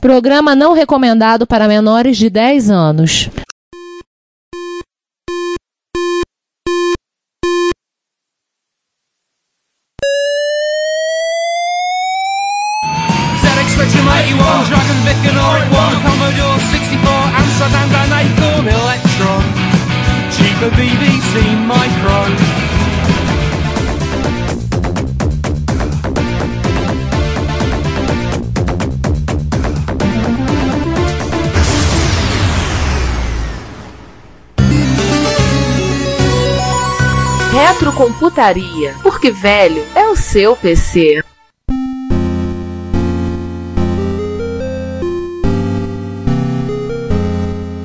Programa não recomendado para menores de 10 anos. Dragon Vic and Oric 1, Commodore 64, Amsterdam and Acorn Electron, cheaper BBC Micro. Retrocomputaria, porque velho é o seu PC.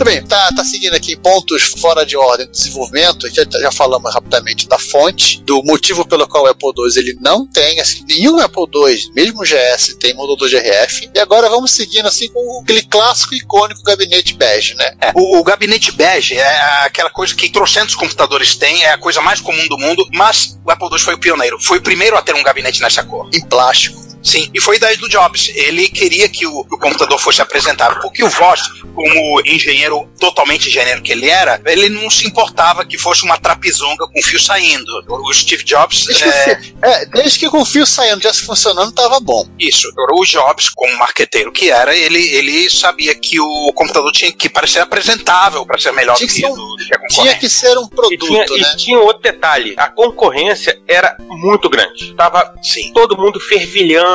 Bem, tá seguindo aqui pontos fora de ordem de desenvolvimento. Já falamos rapidamente da fonte, do motivo pelo qual o Apple II ele não tem, assim, nenhum Apple II, mesmo o GS, tem modulador de RF. E agora vamos seguindo assim com aquele clássico icônico gabinete bege, né? O gabinete bege é aquela coisa que trocentos computadores têm, é a coisa mais comum do mundo, mas o Apple II foi o pioneiro, foi o primeiro a ter um gabinete nessa cor. Em plástico. Sim, e foi ideia do Jobs. Ele queria que o computador fosse apresentável, porque o Voss, como engenheiro, totalmente engenheiro que ele era, ele não se importava que fosse uma trapizonga com fio saindo. O Steve Jobs... Desde que com o fio saindo já se funcionando, tava bom. Isso. O Jobs, como marqueteiro que era, ele sabia que o computador tinha que parecer apresentável para ser melhor do que a concorrência. Tinha que ser um produto, né? E tinha outro detalhe, a concorrência era muito grande. Tava todo mundo fervilhando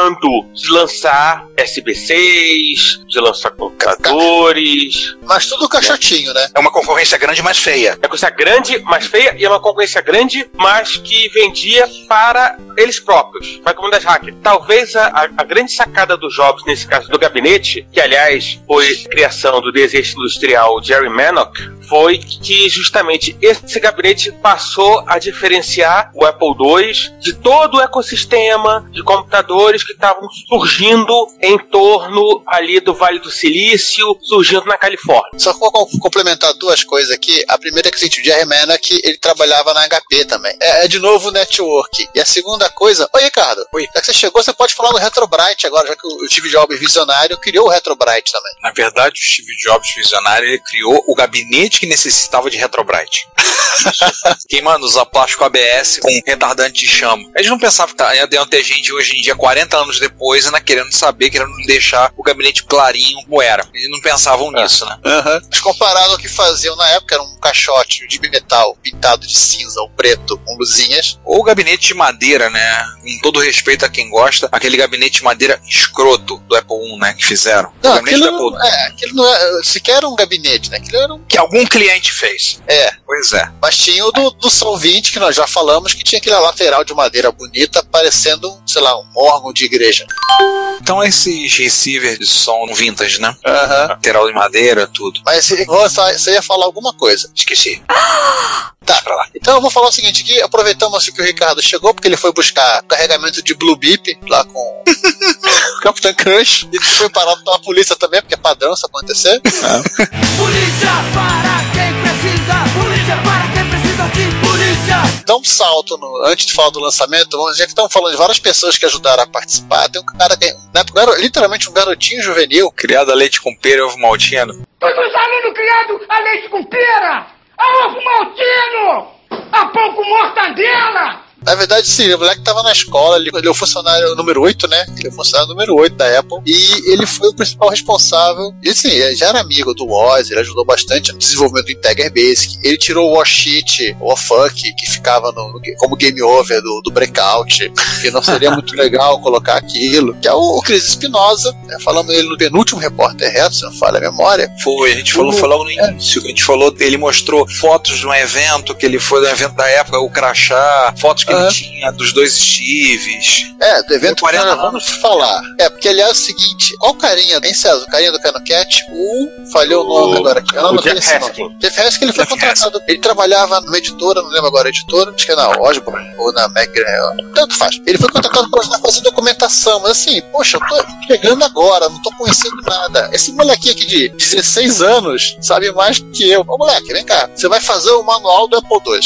de lançar SB6, de lançar computadores. Mas tudo caixotinho, né? É uma concorrência grande, mas feia. É uma concorrência grande, mas feia, e é uma concorrência grande, mas que vendia para eles próprios, para a comunidade hacker. Talvez a grande sacada do Jobs, nesse caso do gabinete, que aliás foi criação do desejo industrial Jerry Manock, foi que justamente esse gabinete passou a diferenciar o Apple II de todo o ecossistema de computadores que estavam surgindo em torno ali do Vale do Silício, surgindo na Califórnia. Só que vou complementar duas coisas aqui. A primeira é que o Jerry Manock, ele trabalhava na HP também. É de novo o network. E a segunda coisa... Oi, Ricardo. Oi. Já que você chegou, você pode falar do Retrobrite agora, já que o Steve Jobs, visionário, criou o Retrobrite também. Na verdade, o Steve Jobs, visionário, ele criou o gabinete que necessitava de Retrobrite. Queimando, usar plástico ABS com retardante de chama. Eles não pensavam que ia ter gente hoje em dia, 40 anos depois, ainda querendo saber, querendo deixar o gabinete clarinho como era. Eles não pensavam nisso, né? Mas comparado ao que faziam na época, era um caixote de metal pintado de cinza ou preto com luzinhas. Ou o gabinete de madeira, né? Com todo respeito a quem gosta, aquele gabinete de madeira escroto do Apple I, né? Que fizeram. Não, aquilo não é sequer um gabinete, né? Aquilo era um... Que algum cliente fez. Pois é. Mas tinha o do Sol 20, que nós já falamos, que tinha aquele lateral de madeira bonita, parecendo, sei lá, um órgão de igreja. Então esses receivers de som vintage, né? Lateral de madeira, tudo. Mas você ia falar alguma coisa. Esqueci. Tá, pra lá. Então eu vou falar o seguinte aqui, aproveitamos que o Ricardo chegou, porque ele foi buscar carregamento de Blue Beep lá com o Capitão Crunch, e foi parado pela polícia também, porque é padrão isso acontecer. Polícia para quem precisa, polícia para quem precisa de polícia. Dá um salto antes de falar do lançamento, já que estamos falando de várias pessoas que ajudaram a participar, tem um cara que na época era literalmente um garotinho juvenil. Criado a leite com pera e ovo maltino. Todos os alunos criados a leite com pera, a ovo maltino, a pão com mortadela. Na verdade, sim, o moleque tava na escola, ele é o funcionário número 8, né? Ele é o funcionário número 8 da Apple. E ele foi o principal responsável. E assim, ele já era amigo do Woz, ele ajudou bastante no desenvolvimento do Integer Basic. Ele tirou o Washit, o Fuck, que ficava como game over do Breakout, que não seria muito legal colocar aquilo. Que é o Chris Espinosa, né? Falamos ele no penúltimo Repórter Reto, se não falha a memória. Foi, a gente falou logo no início. A gente falou, ele mostrou fotos de um evento, que ele foi do evento da época, o Crachá, fotos que ele tinha dos dois Steves. Do evento que nós vamos falar. Porque aliás é o seguinte, qual carinha, hein, César? O carinha do Canocat, falhou o nome agora aqui. O Jeff Haskin. Jeff Haskin, ele foi contratado. Ele trabalhava numa editora, não lembro agora a editora, acho que é na Osborne ou na McGraw, tanto faz. Ele foi contratado para ajudar a fazer documentação, mas assim, poxa, eu tô chegando agora, não tô conhecendo nada. Esse molequinho aqui de 16 anos sabe mais que eu. Ô moleque, vem cá, você vai fazer o manual do Apple II.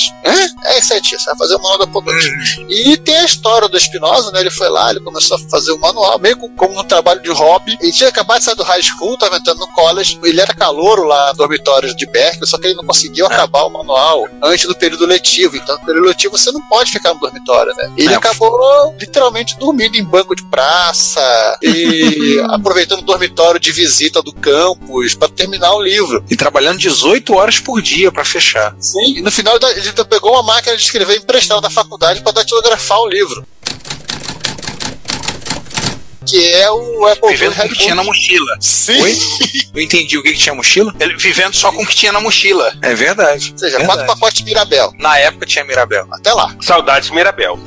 É isso aí, tia, você vai fazer o manual do Apple II. outros. E tem a história do Espinosa, né? Ele foi lá, ele começou a fazer o manual, meio como um trabalho de hobby. Ele tinha acabado de sair do high school, estava entrando no college. Ele era calouro lá no dormitório de Berkeley, só que ele não conseguiu acabar o manual antes do período letivo. Então, no período letivo você não pode ficar no dormitório, né? Ele acabou literalmente dormindo em banco de praça e aproveitando o dormitório de visita do campus para terminar o livro. E trabalhando 18 horas por dia para fechar. Sim, e no final ele pegou uma máquina de escrever emprestada da faculdade para datilografar o livro. Que é o Apple Vivendo com o que tinha na mochila. Sim. Oi? Eu entendi o que tinha mochila. Ele vivendo só com o que tinha na mochila. É verdade. Ou seja, verdade. 4 pacotes de Mirabel. Na época tinha Mirabel. Até lá. Saudades Mirabel.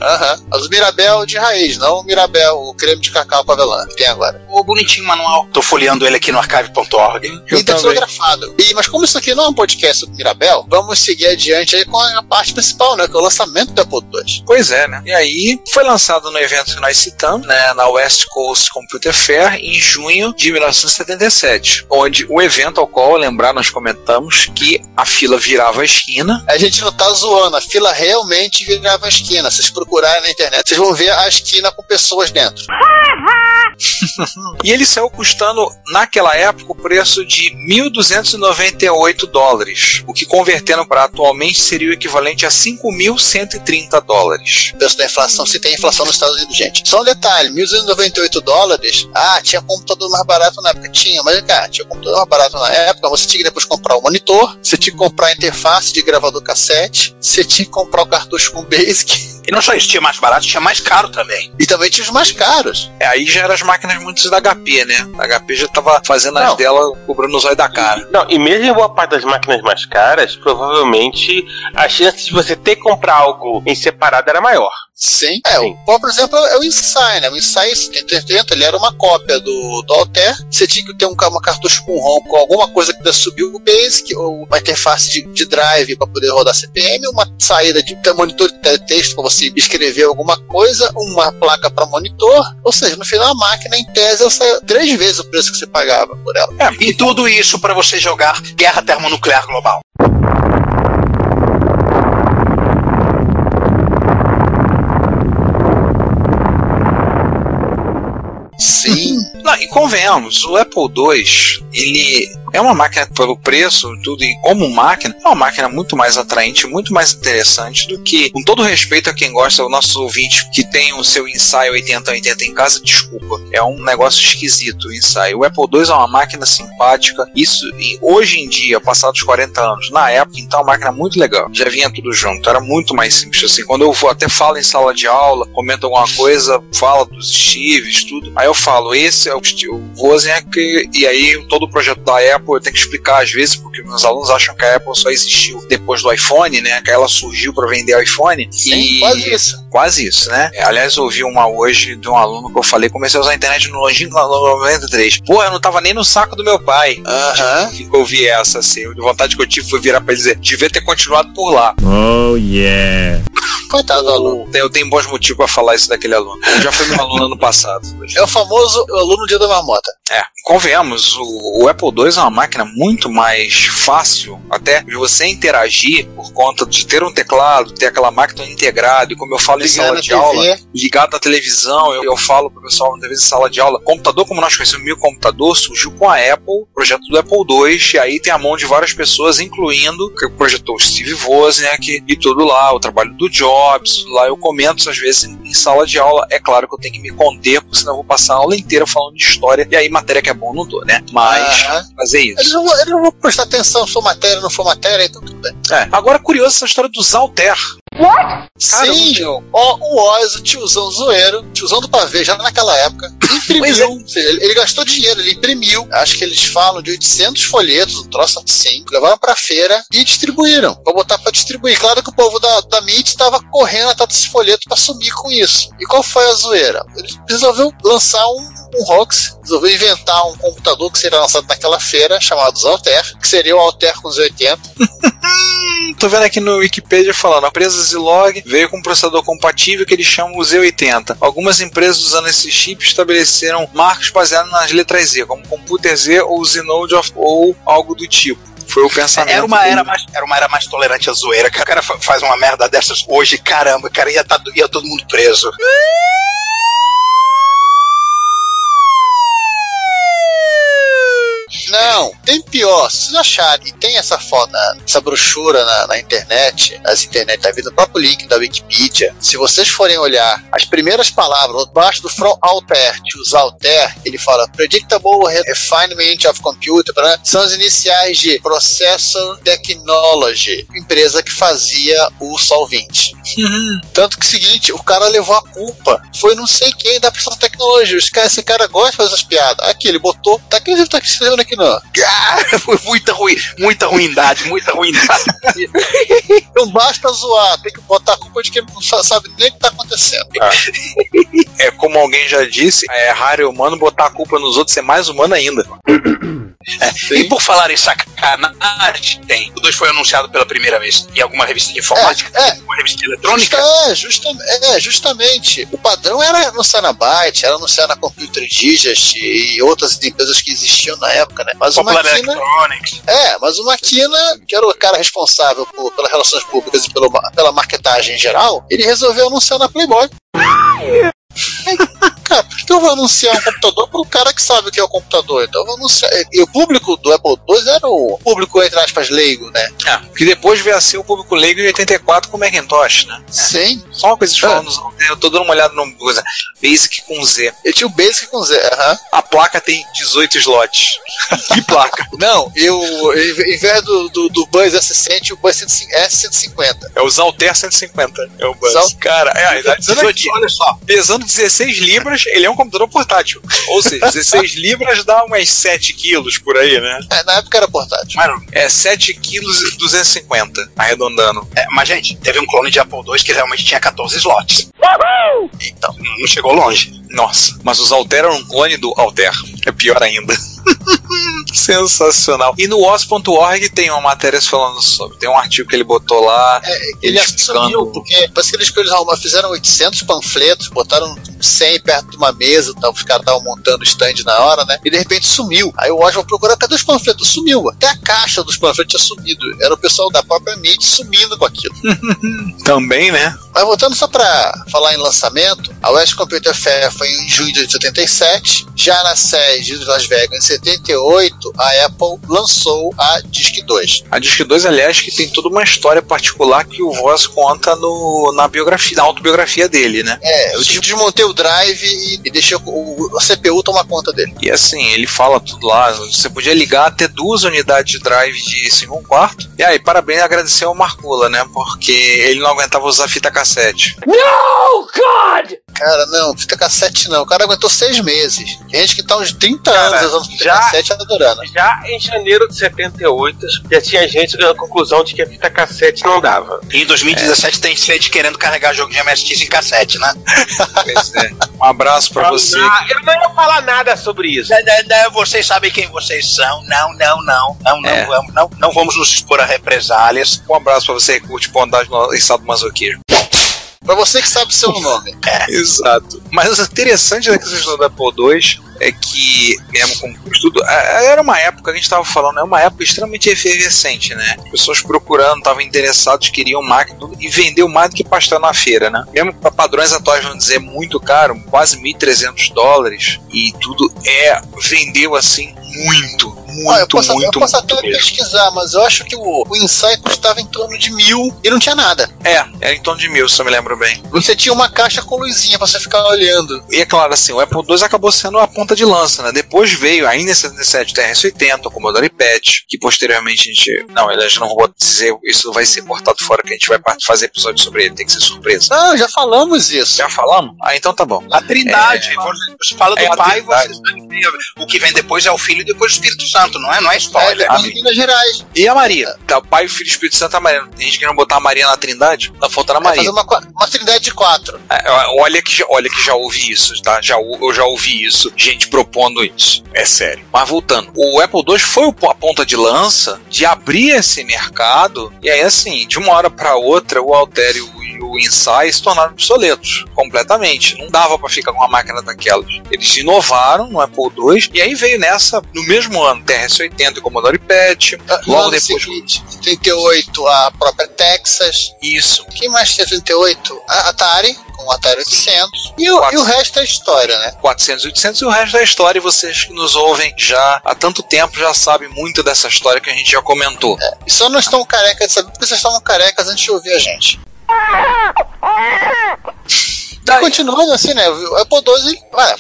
Mas o Mirabel de raiz, não o Mirabel, o creme de cacau com avelã, que tem agora. Ô, bonitinho manual. Tô folheando ele aqui no archive.org. E datilografado. Mas como isso aqui não é um podcast sobre Mirabel, vamos seguir adiante aí com a parte principal, né? Que é o lançamento do Apple II. Pois é, né? E aí foi lançado no evento que nós citamos, né? Na West Coast Computer Fair, em junho de 1977. Onde o evento ao qual, lembrar, nós comentamos que a fila virava a esquina. A gente não tá zoando, a fila realmente virava a esquina. Se vocês procurarem na internet, vocês vão ver a esquina com pessoas dentro. E ele saiu custando, naquela época, o preço de $1.298, o que convertendo para atualmente seria o equivalente a $5.130. Preço da inflação, se tem inflação nos Estados Unidos, gente. Só um detalhe, $1.298, tinha computador mais barato na época, tinha computador mais barato na época, você tinha que depois comprar o monitor, você tinha que comprar a interface de gravador cassete, você tinha que comprar o cartucho com Basic. E não só isso, tinha mais barato, tinha mais caro também. E também tinha os mais caros. Aí já eram as máquinas muitas da HP, né? A HP já tava fazendo as dela, cobrando os olhos da cara. Não, e mesmo em boa parte das máquinas mais caras, provavelmente a chance de você ter que comprar algo em separado era maior. Sim. O por exemplo, é o Insight, né? O Insight 7080, ele era uma cópia do Altair. Você tinha que ter uma cartucho com ROM com alguma coisa que subiu o Basic, ou uma interface de drive para poder rodar CPM, uma saída de monitor de teletexto para você escrever alguma coisa, uma placa para monitor. Ou seja, no final a máquina, em tese, ela sai 3 vezes o preço que você pagava por ela. E tudo isso para você jogar Guerra Termonuclear Global. Sim. Não, e convenhamos, o Apple II, ele é uma máquina pelo preço, tudo, e como máquina, é uma máquina muito mais atraente, muito mais interessante do que, com todo respeito a quem gosta, os nossos ouvintes que tem o seu Insight 8080 em casa, desculpa, é um negócio esquisito o Insight. O Apple II é uma máquina simpática, isso, e hoje em dia, passados 40 anos, na época, então é uma máquina muito legal, já vinha tudo junto, era muito mais simples, assim, quando eu até falo em sala de aula, comento alguma coisa, fala dos Steves, tudo, aí eu falo, esse é o Wozniak, e aí todo o projeto da Apple eu tenho que explicar às vezes, porque meus alunos acham que a Apple só existiu depois do iPhone, né, que ela surgiu para vender iPhone. Sim, quase isso, né? Aliás, eu ouvi uma hoje de um aluno que eu falei, comecei a usar a internet no longínquo 93. Pô, eu não tava nem no saco do meu pai. Eu ouvi essa, assim, de vontade que eu tive foi virar pra ele dizer, devia ter continuado por lá. Oh, yeah. Coitado do aluno. Eu tenho bons motivos pra falar isso daquele aluno. Eu já fui meu aluno ano passado. É o famoso aluno dia da marmota. Convenhamos, o Apple II é uma máquina muito mais fácil até de você interagir por conta de ter um teclado, ter aquela máquina integrada, e como eu falo em sala de aula, ligado na televisão, eu falo pro pessoal muitas vezes em sala de aula, computador como nós conhecemos, o meu computador surgiu com a Apple, o projeto do Apple II, e aí tem a mão de várias pessoas, incluindo que projetou o Steve Wozniak e tudo lá, o trabalho do Jobs, lá eu comento às vezes em sala de aula, é claro que eu tenho que me conter, porque senão eu vou passar a aula inteira falando de história, e aí matéria que é bom não dou, né? Mas fazer isso. Eles não vão prestar atenção se for matéria ou não for matéria, então tudo bem. Agora curioso essa história dos Altair. What? Sim, o Oz, o tiozão zoeiro, tiozão do pavê, já naquela época, imprimiu, ou seja, ele gastou dinheiro, ele imprimiu, acho que eles falam de 800 folhetos, um troço assim, levaram pra feira e distribuíram, pra botar pra distribuir. Claro que o povo da MIT estava correndo atrás desse folheto pra sumir com isso. E qual foi a zoeira? Ele resolveu lançar um hoax, resolveu inventar um computador que seria lançado naquela feira, chamado Altair, que seria o Altair com os 80. Tô vendo aqui no Wikipedia falando, a empresa Zilog veio com um processador compatível que eles chamam o Z80. Algumas empresas usando esse chip estabeleceram marcas baseadas nas letras Z, como Computer Z ou Zinode ou algo do tipo. Foi o pensamento. Era uma era mais tolerante à zoeira. O cara faz uma merda dessas hoje, caramba, cara, ia todo mundo preso. Não, tem pior. Se vocês acharem, e tem essa foto, essa brochura na internet, nas internet da vida, o próprio link da Wikipedia, se vocês forem olhar as primeiras palavras, abaixo do From Altair, to usar Altair, ele fala Predictable Refinement of Computer, são as iniciais de Processor Technology, empresa que fazia o Sol 20. Tanto que o seguinte, o cara levou a culpa, foi não sei quem da Processor Technology, esse cara gosta de fazer essas piadas. Aqui, ele botou, tá aqui escrevendo aqui não. Foi muita ruindade. Não basta zoar, tem que botar a culpa de quem não sabe nem o que tá acontecendo. É como alguém já disse, é raro o humano botar a culpa nos outros, ser mais humano ainda. E por falar em sacanagem, o 2 foi anunciado pela primeira vez em alguma revista de informática, uma revista eletrônica. Justamente. O padrão era anunciar na Byte, era anunciar na Computer Digest e outras empresas que existiam na época, né? Mas Popular Electronics. Mas o Makina, que era o cara responsável pelas relações públicas e pela marketagem em geral, ele resolveu anunciar na Playboy. Cara, por que eu vou anunciar um computador para o cara que sabe o que é o computador? Então eu vou anunciar. E o público do Apple II era o público, entre aspas, leigo, né? Que depois veio a ser o público leigo em 84 com o Macintosh, né? Sim. Só uma coisa que falando, eu tô dando uma olhada numa coisa. Basic com Z. Eu tinha o Basic com Z, A placa tem 18 slots. Que placa? Não, em vez do Buzz S100, o Buzz S150. É o Altair 150. É o Buzz. Cara, olha só. Pesando 16 libras, ele é um computador portátil. Ou seja, 16 libras dá umas 7 quilos por aí, né? Na época era portátil. É 7 quilos e 250, arredondando. Mas, gente, teve um clone de Apple II que realmente tinha 14 slots. Então, não chegou longe. Nossa, mas os Altair eram um clone do Altair. É pior ainda. Sensacional. E no os.org tem uma matéria falando sobre. Tem um artigo que ele botou lá. Ele assumiu, porque parece que eles fizeram 800 panfletos, botaram 100 perto de uma mesa, os caras estavam montando o stand na hora, né? E de repente sumiu. Aí o Oz vai procurar, cadê os panfletos? Sumiu. Até a caixa dos panfletos tinha sumido. Era o pessoal da própria MIT sumindo com aquilo. Também, né? Mas voltando só pra falar em lançamento, a West Computer Fair foi em junho de 87. Já na sede de Las Vegas, em 78, a Apple lançou a Disk 2. A Disk 2, aliás, que tem toda uma história particular que o Voss conta na biografia, na autobiografia dele, né? Eu desmontei o drive e deixei o CPU tomar conta dele. E assim, ele fala tudo lá. Você podia ligar até 2 unidades de drive de 5/4. E aí, parabéns, agradecer ao Marcula, né? Porque ele não aguentava usar fita cassete. No, God! Cara, não, fita cassete não. O cara aguentou 6 meses. Tem gente que tá uns 30 anos usando fita cassete adorando. Já em janeiro de 78, já tinha gente chegando à conclusão de que a fita cassete não dava. E em 2017 tem gente querendo carregar jogo de MSX em cassete, né? Pois é. Um abraço pra você. Eu não ia falar nada sobre isso. Não, vocês sabem quem vocês são. Não vamos nos expor a represálias. Um abraço pra você que curte bondade em sadomasoquismo. Pra você que sabe o seu nome. Exato. Mas o interessante da questão da Apple II é que, mesmo com tudo, era uma época, a gente estava falando, é uma época extremamente efervescente, né? Pessoas procurando, estavam interessados, queriam máquina e vendeu mais do que pastel na feira, né? Mesmo para padrões atuais, vamos dizer, muito caro, quase $1.300, e tudo vendeu assim muito. Eu posso até pesquisar, mas eu acho que o Insight custava em torno de 1.000 e não tinha nada. Era em torno de 1.000, se eu me lembro bem. Você tinha uma caixa com luzinha pra você ficar olhando. E é claro, assim, o Apple II acabou sendo a ponta de lança, né? Depois veio, ainda em 77, o TRS-80, o Commodore PET, que posteriormente a gente... Não, eu não vou dizer, isso vai ser cortado fora, que a gente vai fazer episódio sobre ele, tem que ser surpresa. Não, já falamos isso. Já falamos? Então tá bom. A Trindade, você fala do pai, você o que vem depois é o Filho e depois o Espírito Santo. Não é spoiler. Em Minas Gerais. E a Maria? Tá, o Pai, o Filho e o Espírito Santo, a Maria. Tem gente querendo botar a Maria na Trindade? Tá faltando a Maria. Fazer uma Trindade de 4. Olha que já ouvi isso, tá? Eu já ouvi isso. Gente propondo isso. É sério. Mas voltando. O Apple II foi a ponta de lança de abrir esse mercado. E aí, assim, de uma hora pra outra, o Altair e e o Insight se tornaram obsoletos, completamente. Não dava pra ficar com uma máquina daquelas. Eles inovaram no Apple II, e aí veio nessa, no mesmo ano, TRS-80 e Commodore PET, logo depois... Seguinte, 38, a própria Texas. Isso. Quem mais tinha 38? A Atari, com o Atari 800. E o resto é história, né? 400 e 800 e o resto da história, e vocês que nos ouvem já há tanto tempo já sabem muito dessa história que a gente já comentou. E só não estão carecas de saber porque vocês estavam carecas antes de ouvir a gente. Daí, continuando assim, né? O Apple II,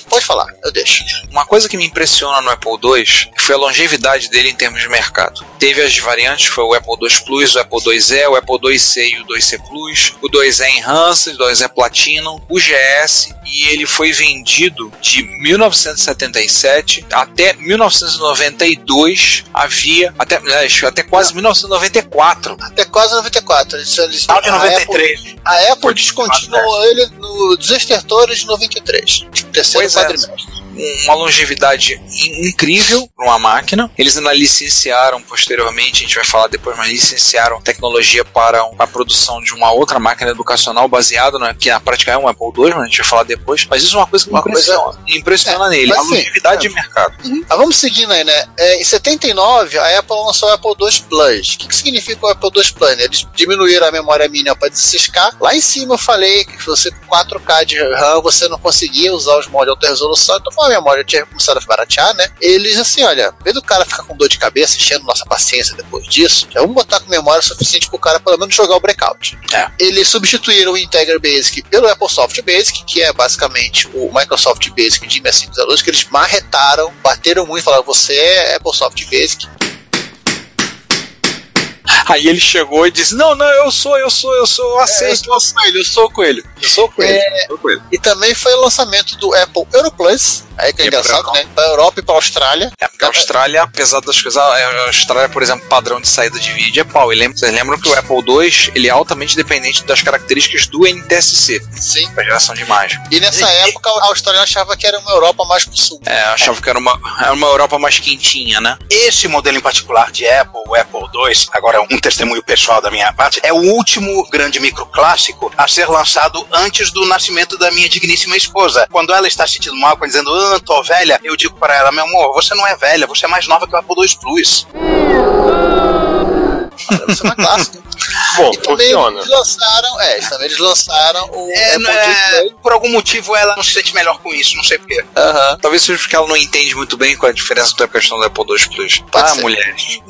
pode falar, eu deixo. Uma coisa que me impressiona no Apple II foi a longevidade dele em termos de mercado. Teve as variantes, foi o Apple II Plus, o Apple IIe, o Apple IIc e o IIc Plus, o IIe Enhanced, o IIe Platinum, o GS, e ele foi vendido de 1977 até 1992, até quase 1994. Até quase 94. Final de 93. A Apple descontinuou ele dos estertores de 93. Terceiro quadrimestre. Uma longevidade incrível para uma máquina. Eles ainda licenciaram posteriormente, a gente vai falar depois, mas licenciaram tecnologia para a produção de uma outra máquina educacional baseada, que na prática é um Apple II, mas a gente vai falar depois. Mas isso é uma coisa que me impressiona nele, a longevidade de mercado. Vamos seguindo aí, né? Em 79, a Apple lançou o Apple II Plus. O que significa o Apple II Plus? Eles diminuíram a memória mínima para 16K. Lá em cima eu falei que você com 4K de RAM você não conseguia usar os modos de alta resolução, então a memória tinha começado a baratear, né? Eles assim, olha, em vez do cara ficar com dor de cabeça, enchendo nossa paciência depois disso, já vamos botar com memória suficiente pro cara pelo menos jogar o Breakout. Eles substituíram o Integra Basic pelo Apple Soft Basic, que é basicamente o Microsoft Basic de 6502, que eles marretaram, bateram muito e falaram, você é Apple Soft Basic. Aí ele chegou e disse, não, eu aceito, eu sou o Coelho. E também foi o lançamento do Apple Euro Plus, aí que é engraçado, né? Pra Europa e pra Austrália. Porque a Austrália, apesar das coisas, a Austrália, por exemplo, padrão de saída de vídeo é pau. Vocês lembram que o Apple II, ele é altamente dependente das características do NTSC. Sim. Pra geração de imagem. E nessa época, a Austrália achava que era uma Europa mais pro sul. Achava que era uma Europa mais quentinha, né? Esse modelo em particular de Apple, o Apple II, agora um testemunho pessoal da minha parte, é o último grande microclássico a ser lançado antes do nascimento da minha digníssima esposa. Quando ela está se sentindo mal, dizendo, tô velha, eu digo para ela, meu amor, você não é velha, você é mais nova que o Apple II Plus. Você não é clássico. Bom, e também funciona. Eles lançaram o Apple II. Por algum motivo ela não se sente melhor com isso, não sei porquê. Talvez seja porque ela não entende muito bem qual é a diferença da questão do Apple II Plus. Mulheres.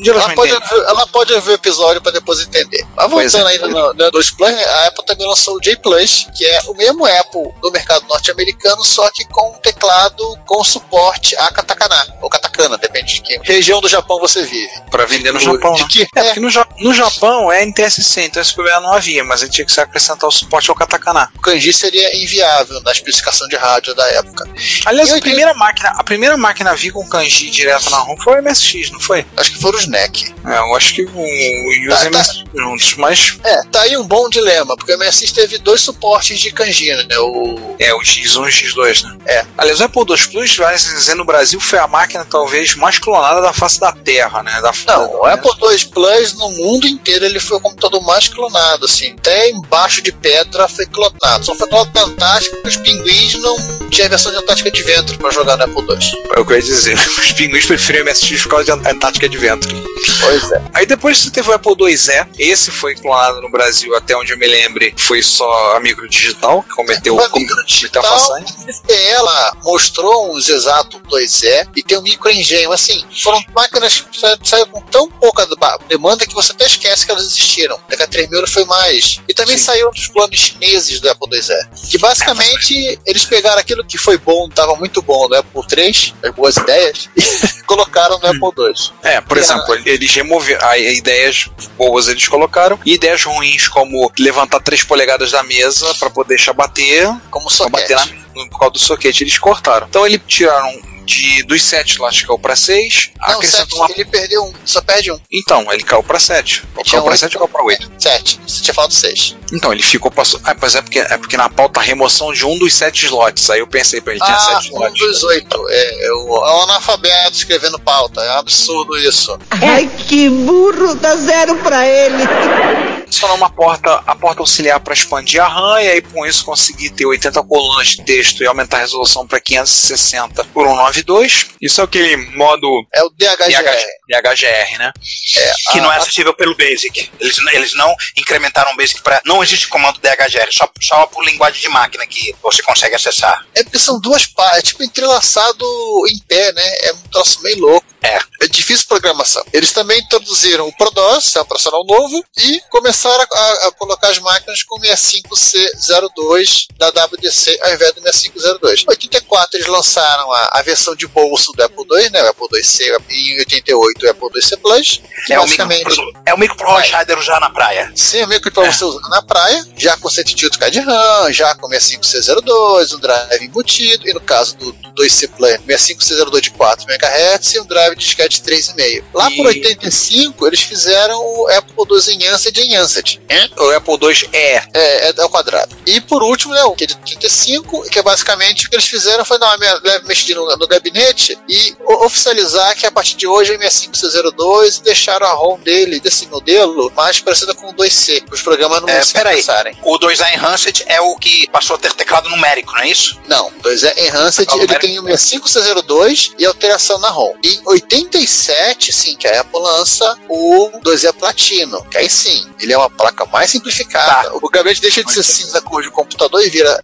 Ela pode ver o episódio para depois entender. Mas voltando ainda no II Plus, a Apple também lançou o J Plus, que é o mesmo Apple do mercado norte-americano, só que com um teclado com suporte a katakana, ou katakana, depende de que região do Japão você vive. Para vender no Japão, né? Porque no Japão é NTSC, então esse problema não havia, mas ele tinha que se acrescentar o suporte ao katakana. O kanji seria inviável na especificação de rádio da época. Aliás, a primeira máquina a vir com kanji direto na ROM foi o MSX, não foi? Acho que foram os NEC. Eu acho que o os MSX juntos, mas... tá aí um bom dilema, porque o MSX teve 2 suportes de kanji, né? O X1 e o X2, né? Aliás, o Apple II Plus, vai dizer, no Brasil foi a máquina talvez mais clonada da face da Terra, né? O Apple II Plus no mundo inteiro ele foi o computador mais clonado, assim, até embaixo de pedra foi clonado. Só foi clonado na Antártica porque os pinguins não tinham versão de Antártica de Ventre pra jogar no Apple II. É o que eu ia dizer, os pinguins preferiam MSX por causa de Antártica de Ventre. Pois é. Aí depois você teve o Apple IIe, esse foi clonado no Brasil, até onde eu me lembre, foi só a Microdigital, que cometeu o Microdigital façanha. Ela mostrou uns exatos IIe e tem um microengenho, assim, foram máquinas que saíram com tão pouca demanda que você até esquece que elas existiram. A H3000 foi mais. E também saíram outros clones chineses do Apple IIe. Que basicamente eles pegaram aquilo que foi bom, estava muito bom no Apple III, as boas ideias, e colocaram no Apple II. Por exemplo, eles removeram ideias boas, eles colocaram, e ideias ruins como levantar 3 polegadas da mesa para poder deixar bater, como soquete. Por causa do soquete, eles cortaram. Então eles tiraram dos 7 lá, acho que caiu pra 6. Não, 7, ele perdeu um, só perde um. Então, ele caiu pra 7. Caiu pra 7 ou caiu pra 8? 7, você tinha falado 6. Então, ele ficou pra... Pois é porque na pauta a remoção de um dos 7 slots. Aí eu pensei, ele tinha 7 slots. Um dos 8. É o analfabeto escrevendo pauta. É um absurdo isso. Ai, que burro, dá 0 pra ele. adicionou a porta auxiliar para expandir a RAM, e aí com isso conseguir ter 80 colunas de texto e aumentar a resolução para 560 por 192. Isso é aquele modo... É o DHGR. DHGR, né? Que não é acessível pelo BASIC. Eles não incrementaram o BASIC para... Não existe comando DHGR, só por linguagem de máquina que você consegue acessar. É porque são duas partes, tipo entrelaçado em pé, né? É um troço meio louco. É difícil programação. Eles também introduziram o ProDOS, é um operacional novo, e começaram a colocar as máquinas com 65C02 da WDC ao invés do 6502. Em 84 eles lançaram a versão de bolso do Apple II, né? O Apple IIc, e em 88 o Apple IIc Plus. É o micro Pro Schneider usar na praia. Sim, é o micro para você usar na praia, já com 128K de RAM, já com 65C02, um drive embutido, e no caso do 2C Plus, 65C02 de 4 MHz e um drive de disquete 3,5. Lá por 85, eles fizeram o Apple II em Ansett. O Apple II é ao quadrado. E por último, né, o que é de 35, que é basicamente o que eles fizeram foi dar uma leve mexida no gabinete e oficializar que a partir de hoje é 65C02 e deixaram a ROM desse modelo mais parecida com o 2C, para os programas não se pensarem. O 2A Enhanced é o que passou a ter teclado numérico, não é isso? Não, o 2A Enhanced ele tem o 65C02 e alteração na ROM. Em 87, sim, que a Apple lança o 2E Platino, que aí sim, ele é uma placa mais simplificada. O gabinete deixa de ser cinza cor de computador e vira...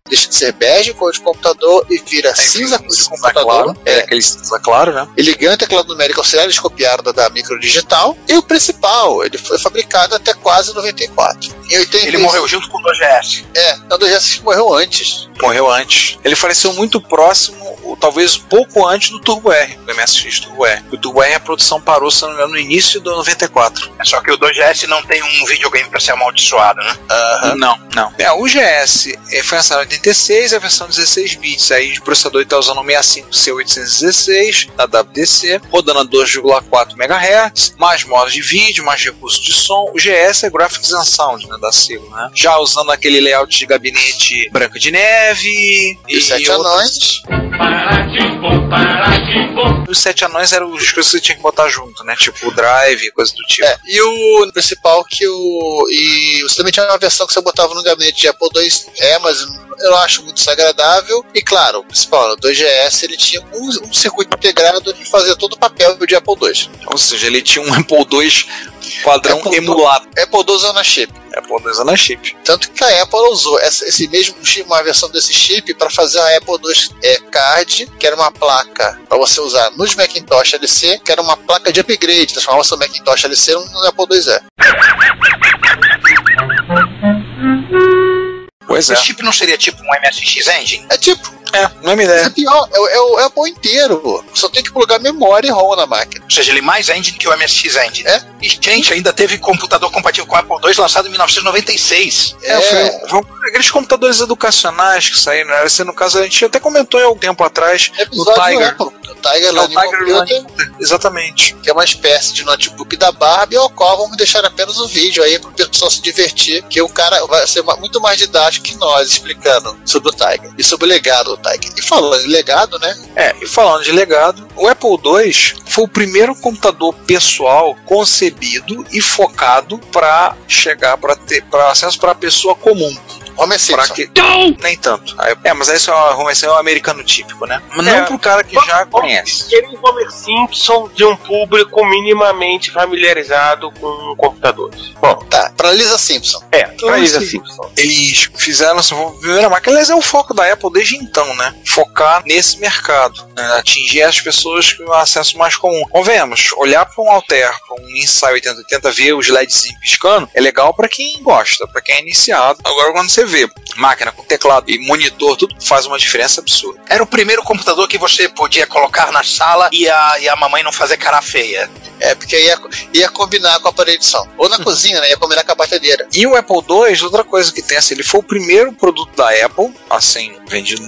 Deixa de ser bege cor de computador e vira cinza cor de computador. Claro, aquele cinza claro, né? Ele ganha teclado numérico auxiliar, eles copiaram da Microdigital. E o principal, ele foi fabricado até quase 94. Em 86, ele morreu junto com o 2GS. O 2GS morreu antes. Ele faleceu muito próximo, ou talvez pouco antes do Turbo R, do MSX Turbo R. O Turbo R a produção parou, se não me engano, no início do 94. É só que o 2GS não tem um videogame para ser amaldiçoado, né? Não. O GS foi lançado em 86, a versão 16 bits. Aí o processador está usando o 65C816 da WDC, rodando a 2,4 MHz, mais modos de vídeo, mais recursos de som. O GS é Graphics and Sound, né, da sigla, né? Já usando aquele layout de gabinete Branca de Neve e os 7 anões. Os 7 anões eram as coisas que você tinha que botar junto, né? Tipo o drive, coisa do tipo. E o principal e você também tinha uma versão que você botava no gabinete de Apple II, mas eu acho muito desagradável. E claro, o principal, no 2GS ele tinha um circuito integrado que fazia todo o papel de Apple II. Ou seja, ele tinha um Apple II padrão emulado. Apple II na chip. Apple II na chip. Tanto que a Apple usou esse mesmo chip, uma versão desse chip, para fazer a Apple II Card, que era uma placa para você usar nos Macintosh LC, que era uma placa de upgrade, transformava seu Macintosh LC no Apple IIe. Pois é. Esse chip não seria tipo um MSX Engine? É tipo. Não é minha ideia. É pior, é o Apple inteiro. Só tem que plugar memória e ROM na máquina. Ou seja, ele é mais engine que o MSX Engine. E, gente, ainda teve computador compatível com o Apple II lançado em 1996. Foi aqueles computadores educacionais que saíram, né? Esse, no caso, a gente até comentou há um tempo atrás no Tiger. O Tiger Learning Computer. Exatamente. Que é uma espécie de notebook da Barbie, ao qual vamos deixar apenas o vídeo aí pro pessoal se divertir, que o cara vai ser muito mais didático que nós, explicando sobre o Tiger e sobre o legado do Tiger. E falando de legado, né? E falando de legado, o Apple II foi o primeiro computador pessoal concebido e focado para chegar para acesso para a pessoa comum. Homer Simpson. Nem tanto. Mas esse é o americano típico, né? Mas não pro cara que já conhece. Querem Homer Simpson de um público minimamente familiarizado com computadores. Bom, tá. Pra Lisa Simpson. Pra Lisa Simpson. Eles fizeram a primeira máquina. Aliás, é o foco da Apple desde então, né? Focar nesse mercado. Né? Atingir as pessoas com acesso mais comum. Convenhamos, olhar pra um Altair, pra um Insight 8080, ver os LEDzinhos piscando, é legal pra quem gosta, pra quem é iniciado. Agora, quando você vê máquina com teclado e monitor, tudo faz uma diferença absurda. Era o primeiro computador que você podia colocar na sala e a mamãe não fazer cara feia. Porque ia combinar com a aparelho de som. Ou na cozinha, né? Ia combinar com a batedeira. E o Apple II, outra coisa que tem, assim, ele foi o primeiro produto da Apple, assim, vendido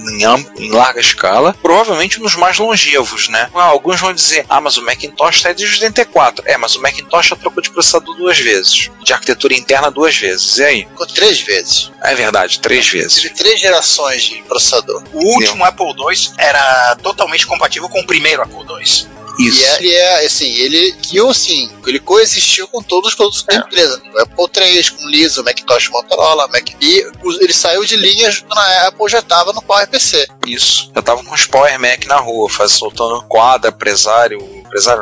em larga escala, provavelmente um dos mais longevos, né? Alguns vão dizer, mas o Macintosh está desde 84. Mas o Macintosh já trocou de processador 2 vezes, de arquitetura interna 2 vezes. E aí? Ficou 3 vezes. É verdade, 3 vezes. Tive 3 gerações de processador. O último Apple II era totalmente compatível com o primeiro Apple II. Isso. Ele criou, assim, ele coexistiu com todos os produtos da empresa. O Apple III, com o Lisa, o Macintosh, Motorola, e ele saiu de linhas na Apple, já estava no PowerPC. Isso. Eu tava com os Power Mac na rua, soltando Quadra, Empresário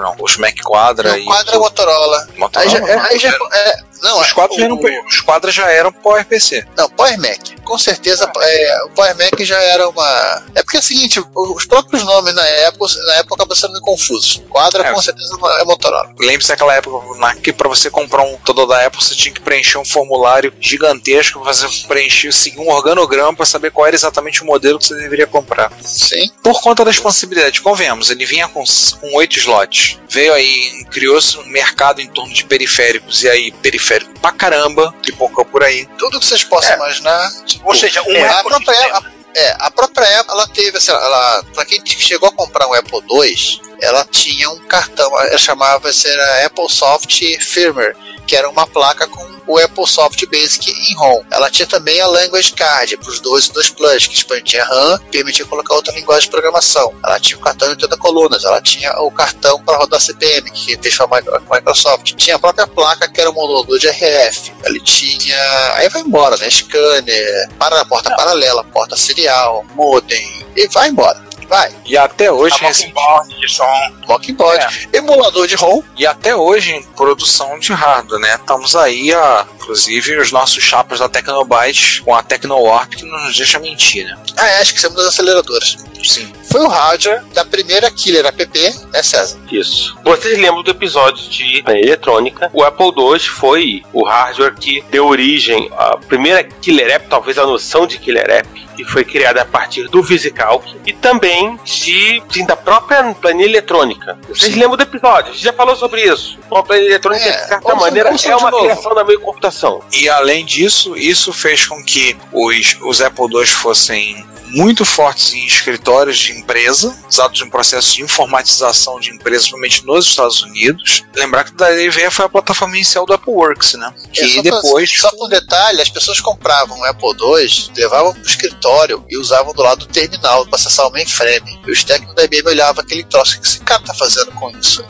não, os Mac Quadra e... Quadra Motorola. Os Quadras já eram PowerPC. Não, Power Mac. Com certeza, o Power Mac já era uma... É porque é o seguinte, os próprios nomes na época acabam sendo meio confusos. Quadra, com certeza, é Motorola. Lembre-se daquela época que pra você comprar um todo da Apple, você tinha que preencher um formulário gigantesco, você seguir um organograma pra saber qual era exatamente o modelo que você deveria comprar. Sim. Por conta da expansibilidade, convenhamos, ele vinha com 8 slots. Veio aí, criou-se um mercado em torno de periféricos, e aí, periférico pra caramba, pipocou por aí. Tudo que vocês possam imaginar. Ou seja, a própria Apple, ela teve, assim, pra quem chegou a comprar um Apple II, ela tinha um cartão, ela chamava-se Apple Soft Firmware, que era uma placa com o Apple Soft Basic em ROM. Ela tinha também a Language Card para os 2 e 2 Plus, que expandia RAM e permitia colocar outra linguagem de programação. Ela tinha o cartão de 80 colunas, ela tinha o cartão para rodar CPM, que fez para a Microsoft. Tinha a própria placa, que era o modulador de RF. Ele tinha... Aí vai embora, né? Scanner, porta paralela, porta serial, modem, e vai embora. Vai. E até hoje Mockboard, emulador de ROM. E até hoje em produção de hardware, né? Estamos aí, inclusive, os nossos chapas da Tecnobyte com a Tecnowarp, que não nos deixa mentir, né? Acho que isso é uma das aceleradoras. Sim. Foi o hardware da primeira Killer App, César? Isso. Vocês lembram do episódio de eletrônica? O Apple II foi o hardware que deu origem à primeira Killer App, talvez a noção de Killer App, que foi criada a partir do VisiCalc e também da própria planilha eletrônica. Vocês lembram do episódio? A gente já falou sobre isso. Uma planilha eletrônica, de certa maneira, é uma criação da meio computação. E além disso, isso fez com que os Apple II fossem muito fortes em escritórios de empresa, usados em processo de informatização de empresas, principalmente nos Estados Unidos. Lembrar que daí foi a plataforma inicial do Apple Works, né? Que depois... Só por detalhe, as pessoas compravam o Apple II, levavam para o escritório e usavam do lado do terminal para acessar o mainframe. E os técnicos da IBM olhavam aquele troço. O que esse cara tá fazendo com isso?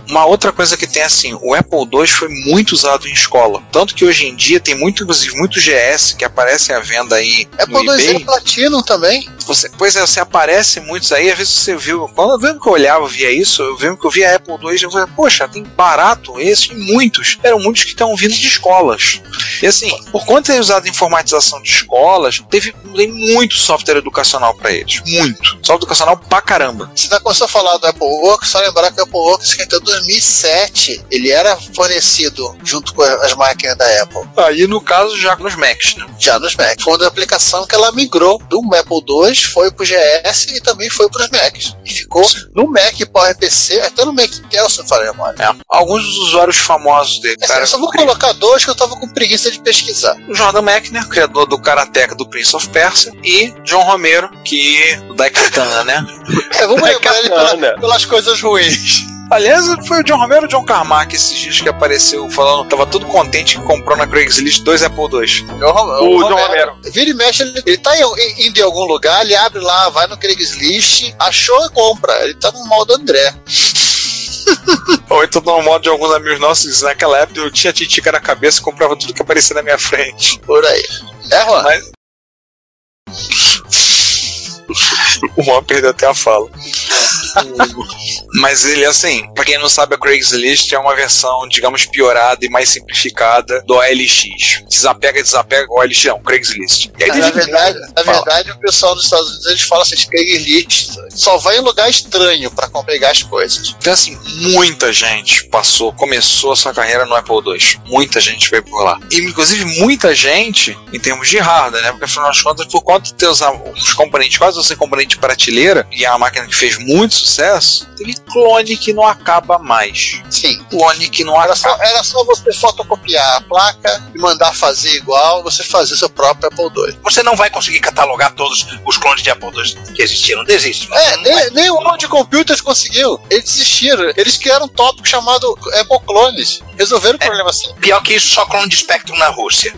Uma outra coisa que tem, assim, o Apple II foi muito usado em escola. Tanto que hoje em dia tem inclusive muito GS que aparecem à venda aí Apple no eBay. II é platino também. Você aparece muitos aí, às vezes você viu, quando eu olhava, via isso, eu via Apple II, eu falei, poxa, tem barato esse, e muitos, eram muitos que estão vindo de escolas. E assim, por conta de usado em informatização de escolas, teve muito software educacional para eles, muito. Software educacional pra caramba. Você já começou a falar do Apple Works, só lembrar que o Apple Works, que em 2007, ele era fornecido junto com as máquinas da Apple. Aí, no caso, já nos Macs, né? Já nos Macs. Foi uma aplicação que ela migrou do Apple II, foi pro GS e também foi pros Macs. E ficou no Mac PowerPC, até no Mac Intel, se eu falei, mano. Alguns dos usuários famosos dele. Eu só vou colocar dois que eu tava com preguiça de pesquisar. O Jordan Mechner, criador do Karateka do Prince of Persia, e John Romero, que o Daikatana, né? Vamos lembrar ele pelas coisas ruins. Aliás, foi o John Romero ou o John Carmack esses dias que apareceu falando, tava todo contente que comprou na Craigslist 2 Apple II. O John Romero. Vira e mexe, ele tá indo em algum lugar, ele abre lá, vai no Craigslist, achou e compra. Ele tá no modo André. Ou então no modo de alguns amigos nossos, naquela época eu tinha titica na cabeça e comprava tudo que aparecia na minha frente. Por aí. Juan? O Juan perdeu até a fala. Mas ele, assim, pra quem não sabe, a Craigslist é uma versão, digamos, piorada e mais simplificada do OLX. Desapega o OLX, não, Craigslist. E aí, na verdade, o pessoal dos Estados Unidos, eles falam assim, Craigslist só vai em lugar estranho pra pegar as coisas. Então, assim, muita gente começou a sua carreira no Apple II. Muita gente veio por lá. E, inclusive, muita gente, em termos de hardware, né? Porque, afinal das contas, por conta de ter usado os componentes, quase você componente de prateleira, e é uma máquina que fez muito sucesso, teve clone que não acaba mais. Sim. Clone que não acaba. Era só você fotocopiar a placa e mandar fazer igual, você fazer seu próprio Apple II. Você não vai conseguir catalogar todos os clones de Apple II que existiram. Desiste. Nem o World Computers conseguiu. Eles desistiram. Eles criaram um tópico chamado Apple Clones. Resolveram o problema assim. Pior que isso, só clone de Spectrum na Rússia.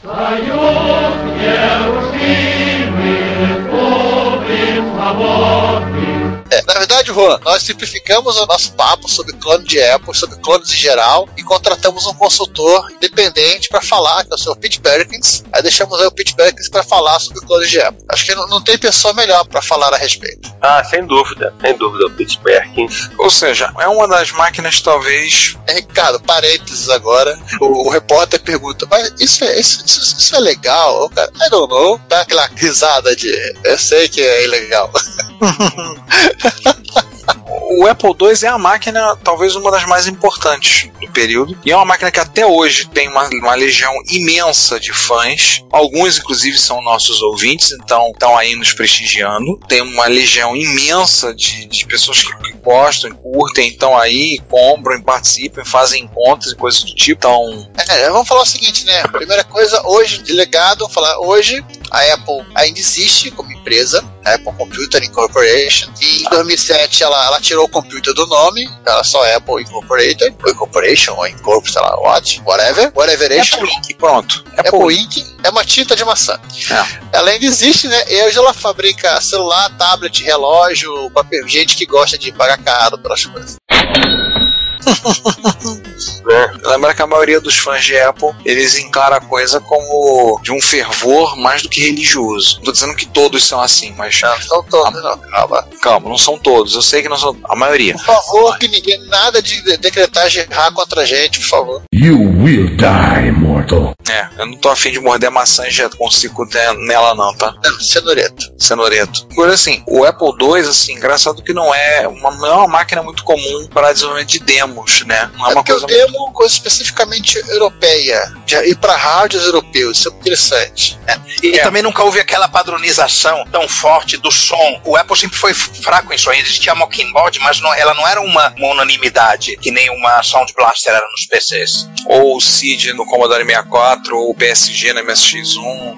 Na verdade, Juan, nós simplificamos o nosso papo sobre clone de Apple, sobre clones em geral, e contratamos um consultor independente para falar, que é o seu Pete Perkins. Aí deixamos aí o Pete Perkins para falar sobre clones de Apple. Acho que não tem pessoa melhor para falar a respeito. Sem dúvida, o Pete Perkins. Ou seja, é uma das máquinas talvez... Ricardo, parênteses agora, o repórter pergunta, mas isso é legal? O cara, I don't know, dá aquela risada de, eu sei que é ilegal. O Apple II é a máquina, talvez uma das mais importantes do período, e é uma máquina que até hoje tem uma legião imensa de fãs. Alguns, inclusive, são nossos ouvintes, então estão aí nos prestigiando. Tem uma legião imensa de pessoas que gostam, curtem, estão aí, compram, participam, fazem encontros e coisas do tipo. Então... vamos falar o seguinte, né? Primeira coisa, hoje, de legado, vamos falar, hoje a Apple ainda existe como empresa, a Apple Computer Incorporation, e em 2007 ela tirou o computer do nome, ela só Apple Incorporated, ou Incorporation, ou Incorp, sei lá, whatever Apple Inc, pronto. Apple Inc é uma tinta de maçã. Ela ainda existe, né? E hoje ela fabrica celular, tablet, relógio, pra gente que gosta de pagar caro pelas coisas. Lembra que a maioria dos fãs de Apple, eles encaram a coisa como de um fervor mais do que religioso. Não tô dizendo que todos são assim, mas... Não são todos, não. Calma, não são todos. Eu sei que não são... A maioria. Por favor, que ninguém... Nada de decretar gerrar contra a gente, por favor. You will die, mortal. Eu não tô afim de morder maçã e já consigo nela não, tá? Cenoreto. Agora, assim, o Apple II, assim, engraçado que não é uma máquina muito comum para desenvolvimento de demos, né? Não é uma coisa... o demo é uma coisa especificamente europeia, e para hardwares europeus, isso é interessante. E também nunca houve aquela padronização tão forte do som. O Apple sempre foi fraco em som. Existia a Mockingbird, mas ela não era uma unanimidade, que nem uma Sound Blaster era nos PCs. Ou o SID no Commodore 64, ou o PSG no MSX1.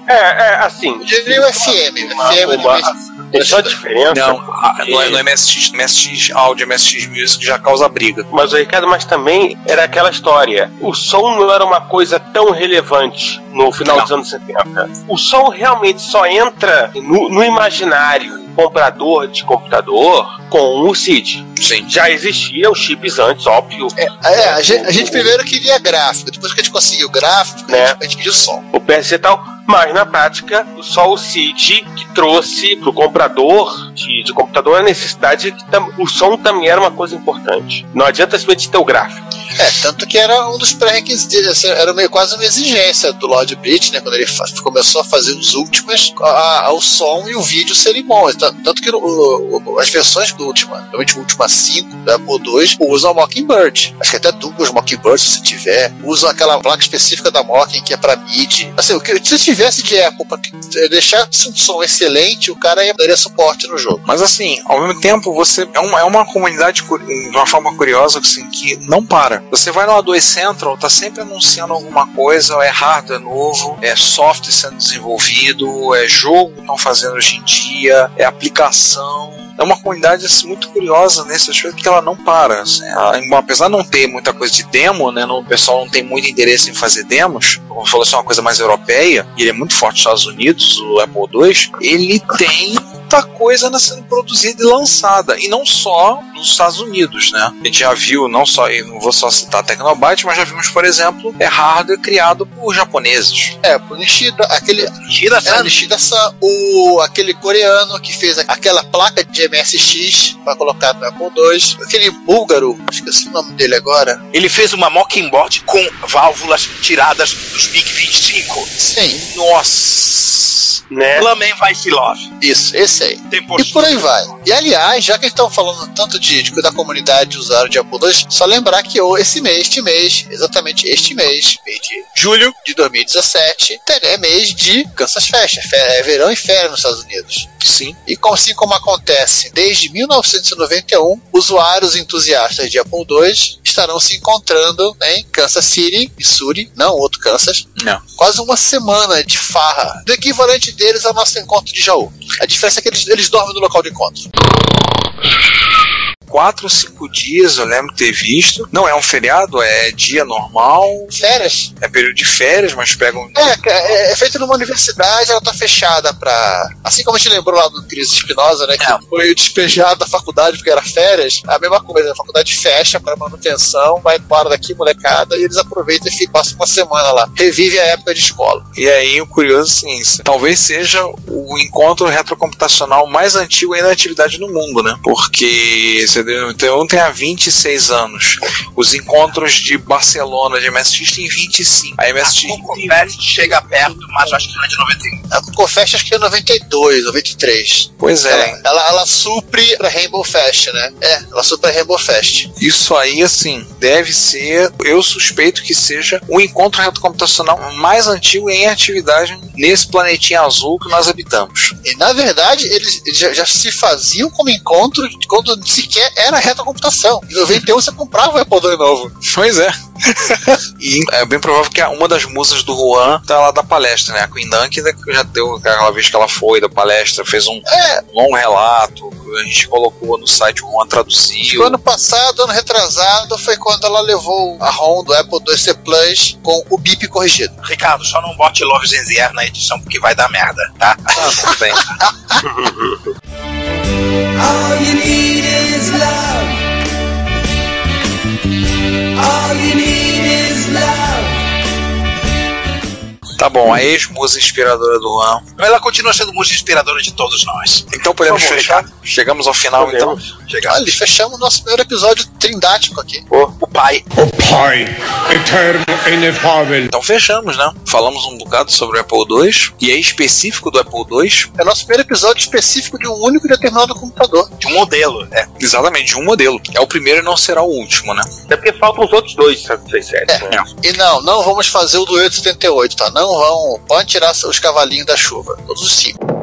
Assim... Eu diria o FM. Tem só diferença. Não, no MSX Audio, MSX Music já causa briga. Mas o Ricardo, também era aquela história. O som não era uma coisa tão relevante no final dos anos 70. O som realmente só entra no imaginário comprador de computador com o CID. Sim. Já existiam chips antes, óbvio. A gente primeiro queria gráfico, depois que a gente conseguiu o gráfico, a gente pediu som. O PSC e tal, mas na prática, só o CID que trouxe pro comprador de computador a necessidade que o som também era uma coisa importante. Não adianta simplesmente ter o gráfico. Tanto que era um dos pré-requisitos, era quase uma exigência do Lord Bridge, né, quando ele começou a fazer os últimos, o som e o vídeo serem bons. Tanto que as versões do realmente o última 5 da Apple II usam a Mockingbird. Acho que até duplas Mockingbird, se você tiver, usam aquela placa específica da Mocking que é pra MIDI. Assim, se tivesse de Apple pra deixar um som excelente, o cara daria suporte no jogo. Mas assim, ao mesmo tempo, você é uma comunidade de uma forma curiosa, assim, que não para. Você vai no A2 Central, tá sempre anunciando alguma coisa, é hardware novo, é software sendo desenvolvido, é jogo que estão fazendo hoje em dia, é aplicação. É uma comunidade assim, muito curiosa nesse aspecto, porque ela não para. Assim, apesar de não ter muita coisa de demo, né, o pessoal não tem muito interesse em fazer demos, como falou, assim, é uma coisa mais europeia, e ele é muito forte nos Estados Unidos, o Apple II, ele tem muita coisa sendo produzida e lançada, e não só nos Estados Unidos, né? A gente já viu, não só, eu não vou só citar a Tecnobyte, mas já vimos, por exemplo, hardware criado por japoneses. Por Nishida, Nishida-san, aquele coreano que fez aquela placa de MSX para colocar no Apple II, aquele búlgaro, esqueci o nome dele agora. Ele fez uma Mockingbird com válvulas tiradas dos MiG-25. Sim. Nossa! Né? Flamengo Vice Love. Isso, esse aí. E por aí vai. E aliás, já que estão falando tanto da comunidade de usuário de Apple II, só lembrar que exatamente este mês de julho de 2017, é mês de Kansas Fest. É verão e férias nos Estados Unidos. Sim. E assim como acontece desde 1991, usuários entusiastas de Apple II estarão se encontrando em Kansas City, Missouri, não outro Kansas. Não. Quase uma semana de farra. Do equivalente deles ao nosso encontro de Jaú. A diferença é que eles dormem no local de encontro. 4 ou 5 dias, eu lembro de ter visto. Não é um feriado, é dia normal. Férias. É período de férias, mas pegam... É feito numa universidade, ela tá fechada pra... Assim como a gente lembrou lá do Cris Espinosa, né? Que foi despejado da faculdade porque era férias. A mesma coisa, a faculdade fecha para manutenção, vai embora daqui, molecada, e eles aproveitam e passam uma semana lá. Revive a época de escola. E aí, o curioso é assim, talvez seja o encontro retrocomputacional mais antigo ainda da atividade no mundo, né? Porque então tem há 26 anos. Os encontros de Barcelona de MSX tem 25. A MSX Confest chega perto, mas acho que não é de 91. A Confest acho que é 92, 93. Pois é. Ela supre a Rainbow Fest, né? Ela supre a Rainbow Fest. Isso aí, assim, deve ser, eu suspeito que seja o encontro retrocomputacional mais antigo em atividade nesse planetinha azul que nós habitamos. E na verdade, eles já se faziam como encontro quando sequer era retrocomputação. Em 91 você comprava o Apple II novo. Pois é. E é bem provável que uma das musas do Juan tá lá da palestra, né? A Queen Dunk já deu aquela vez que ela foi da palestra, fez um longo relato, a gente colocou no site, o Juan traduziu. Ano passado, ano retrasado, foi quando ela levou a ROM do Apple IIc Plus com o BIP corrigido. Ricardo, só não bote Love Zenzier na edição porque vai dar merda, tá? Tudo bem. All you need is love. All you need is love. Tá bom, a ex-musa inspiradora do Juan. Ela continua sendo musa inspiradora de todos nós. Então podemos fechar? Chegamos ao final, então? Olha, fechamos o nosso primeiro episódio trindático aqui. O pai. O Pai, eterno e inefável. Então fechamos, né? Falamos um bocado sobre o Apple II, e é específico do Apple II. É o nosso primeiro episódio específico de um único e determinado computador. De um modelo, Exatamente, de um modelo. É o primeiro e não será o último, né? Até porque faltam os outros dois 767. Né? E não vamos fazer o do 878, tá? Não vão. Pode tirar os cavalinhos da chuva. Todos os 5.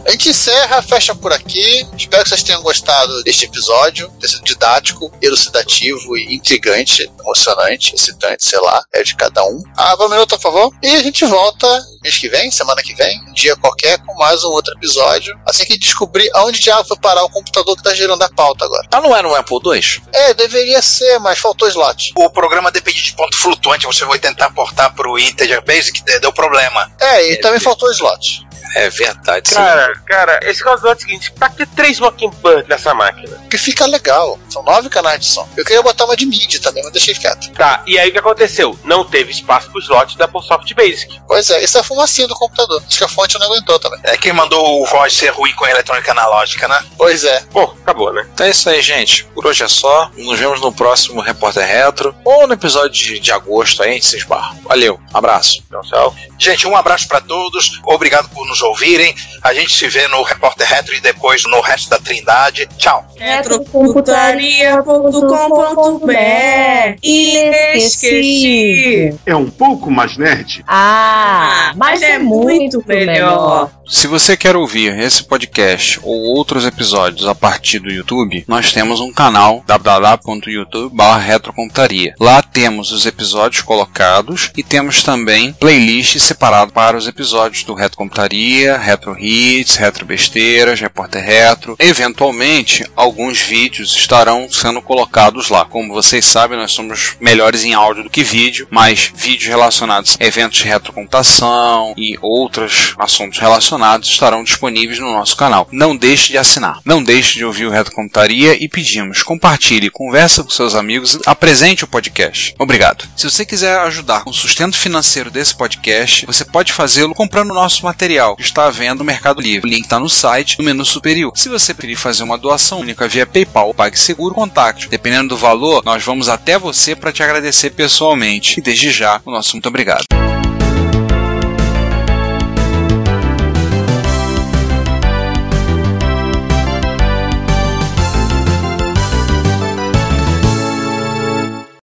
A gente encerra, fecha por aqui. Espero que vocês tenham gostado deste episódio. Ter sido didático, elucidativo e intrigante, emocionante, excitante, sei lá. É de cada um. Vamos um minuto, por favor. E a gente volta mês que vem, semana que vem, um dia qualquer, com mais um outro episódio. Assim que descobrir aonde diabo foi parar o computador que tá gerando a pauta agora. Não era no Apple II? Deveria ser, mas faltou slot. O programa depende de ponto flutuante. Você vai tentar portar pro Integer Basic, deu problema. E também faltou slot. É verdade. Cara, esse caso é o seguinte: pra que 3 Mockingbird nessa máquina? Que fica legal. São 9 canais de som. Eu queria botar uma de MIDI também, mas deixei quieto. Tá, e aí o que aconteceu? Não teve espaço pro slot da Apple Soft Basic. Pois é, isso é a fumacinha do computador. Acho que a fonte não aguentou também. Quem mandou o voz ser ruim com a eletrônica analógica, né? Pois é. Bom, acabou, né? Então é isso aí, gente. Por hoje é só. Nos vemos no próximo Repórter Retro ou no episódio de agosto aí, a gente se esbarra. Valeu, abraço. Tchau. Gente, um abraço pra todos. Obrigado por nos ouvirem. A gente se vê no Repórter Retro e depois no resto da Trindade. Tchau. Retrocomputaria.com.br. Esqueci. É um pouco mais nerd. Mas é muito melhor. Se você quer ouvir esse podcast ou outros episódios a partir do YouTube, nós temos um canal www.youtube.com/retrocomputaria. Lá temos os episódios colocados e temos também playlist separado para os episódios do Retrocomputaria, Retro Hits, Retro Besteiras, Repórter Retro. Eventualmente, alguns vídeos estarão sendo colocados lá. Como vocês sabem, nós somos melhores em áudio do que vídeo, mas vídeos relacionados a eventos de retrocomputação e outros assuntos relacionados estarão disponíveis no nosso canal. Não deixe de assinar. Não deixe de ouvir o Retrocomputaria e pedimos, compartilhe, conversa com seus amigos, apresente o podcast. Obrigado. Se você quiser ajudar com o sustento financeiro desse podcast, você pode fazê-lo comprando o nosso material, que está à venda no Mercado Livre. O link está no site, no menu superior. Se você preferir fazer uma doação única via PayPal ou PagSeguro, contacte. Dependendo do valor, nós vamos até você para te agradecer pessoalmente. E desde já, o nosso muito obrigado.